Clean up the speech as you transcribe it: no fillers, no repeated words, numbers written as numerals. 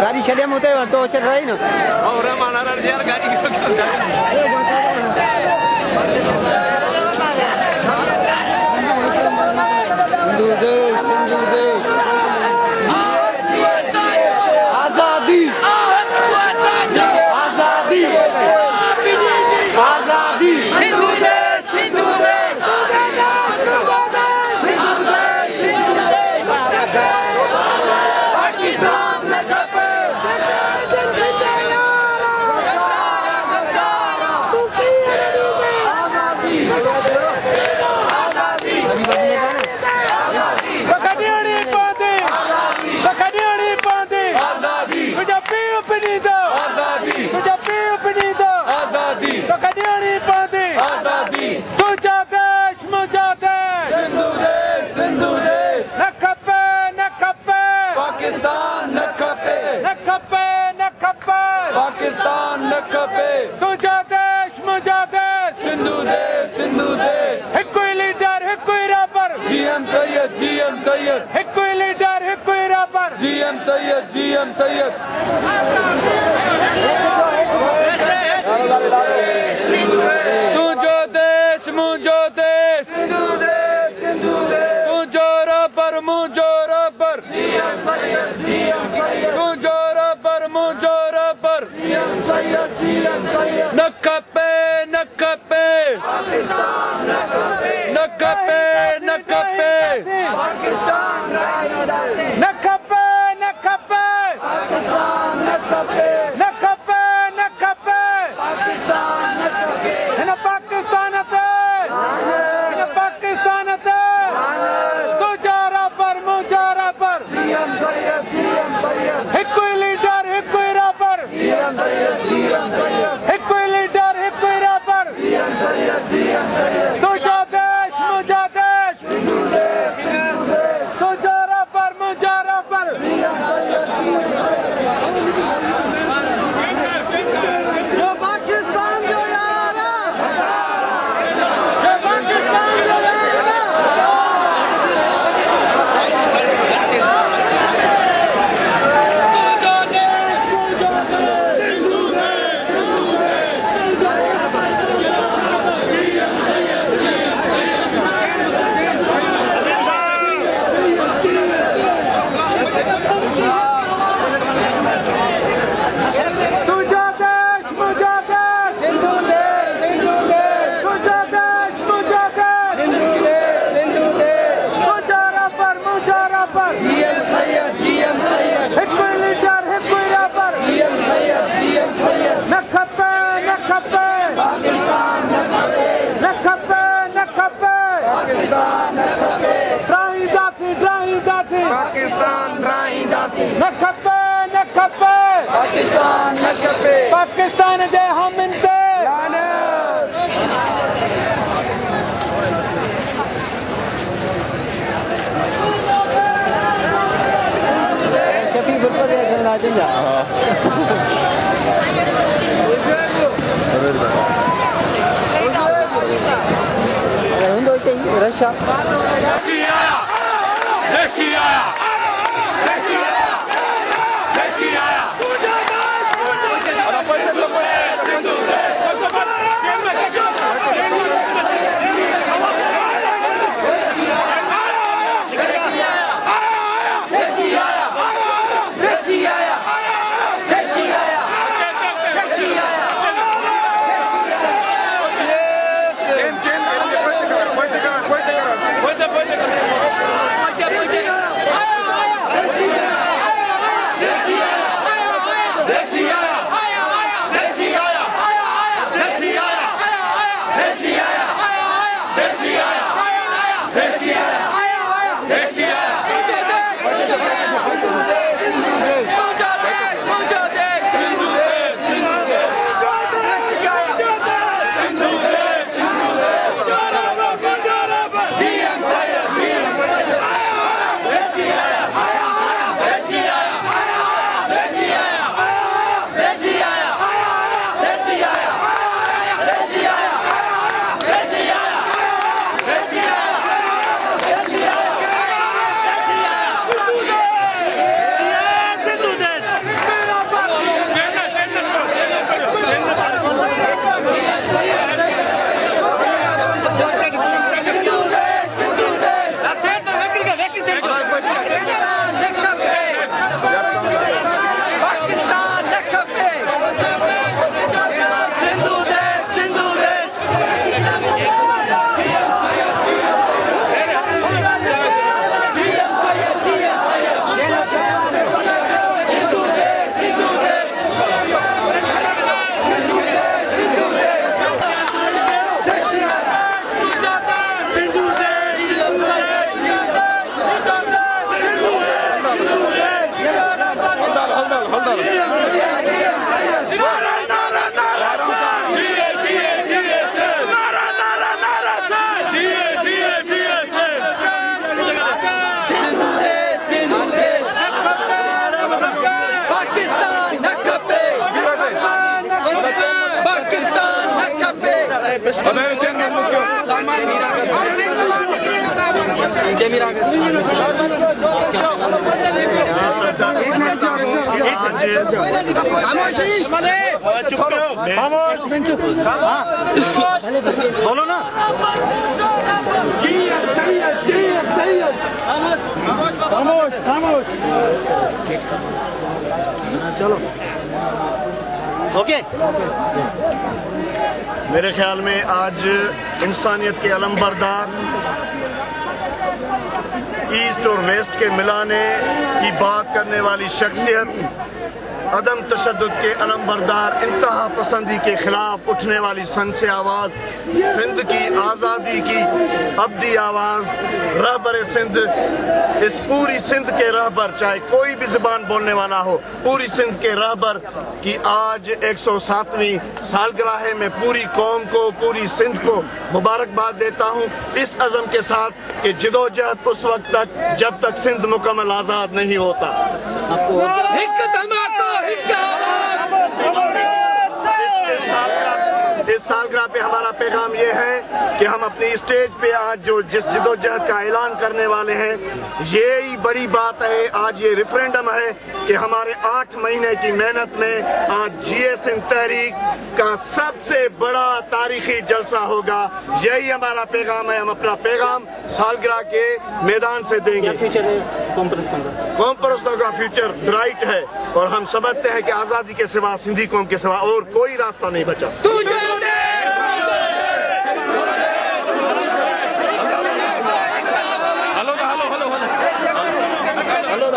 गाड़ी चलिए मुझे तो चल रही ना और माना यार गाड़ी हिंदू देश आजादी आजादी आजादी हिंदू देश पाकिस्तान न खपे पाकिस्तान न खपे तुझा देश मुझा देश सिंधु देश हिकु लीडर हिकु रबर जीएम सैयद हिकु लीडर हिकु रबर जीएम सैयद तुझो देश मुझो देश तुझो रबर मुझो रबर तुझो रबर मुझो रबर न खपे न खपे न खपे न खपे न खपे न खपे न खपे न खपे न खपे हिन पाकिस्तान ते तुझो रबर मुझो रबर हिकु लीडर हिकु रबर हिकु लीडर हिकु रबर तुझो देश मुझो देश न खपे पाकिस्तान जे हामिन ते बोलो ना। खामोश। चलो ओके। मेरे ख्याल में आज इंसानियत के अलमबरदार, ईस्ट और वेस्ट के मिलाने की बात करने वाली शख्सियत, अदम तशद्दुद के अलमबरदार, इंतहा पसंदी के खिलाफ उठने वाली सन से आवाज़, सिंध की आज़ादी की अब्दी आवाज़, रहबर सिंध, इस पूरी सिंध के रहबर, चाहे कोई भी ज़बान बोलने वाला हो, पूरी सिंध के रहबर की आज 107वीं सालगिरह में पूरी कौम को, पूरी सिंध को मुबारकबाद देता हूँ, इस अज़म के साथ कि जिदोजहद उस वक्त तक जब तक सिंध मुकम्मल आज़ाद नहीं होता। इस सालगिरह पे हमारा पैगाम ये है कि हम अपनी स्टेज पे आज जो जिस जिदोजहद का ऐलान करने वाले हैं, यही बड़ी बात है। आज ये रेफरेंडम है कि हमारे 8 महीने की मेहनत में आज जीए सिंध तहरीक का सबसे बड़ा तारीखी जलसा होगा। यही हमारा पैगाम है। हम अपना पैगाम सालगिरह के मैदान से देंगे। कौम परस्तों का फ्यूचर ब्राइट है और हम समझते हैं कि आज़ादी के सिवा, सिंधी कौम के सिवा और कोई रास्ता नहीं बचा। हेलो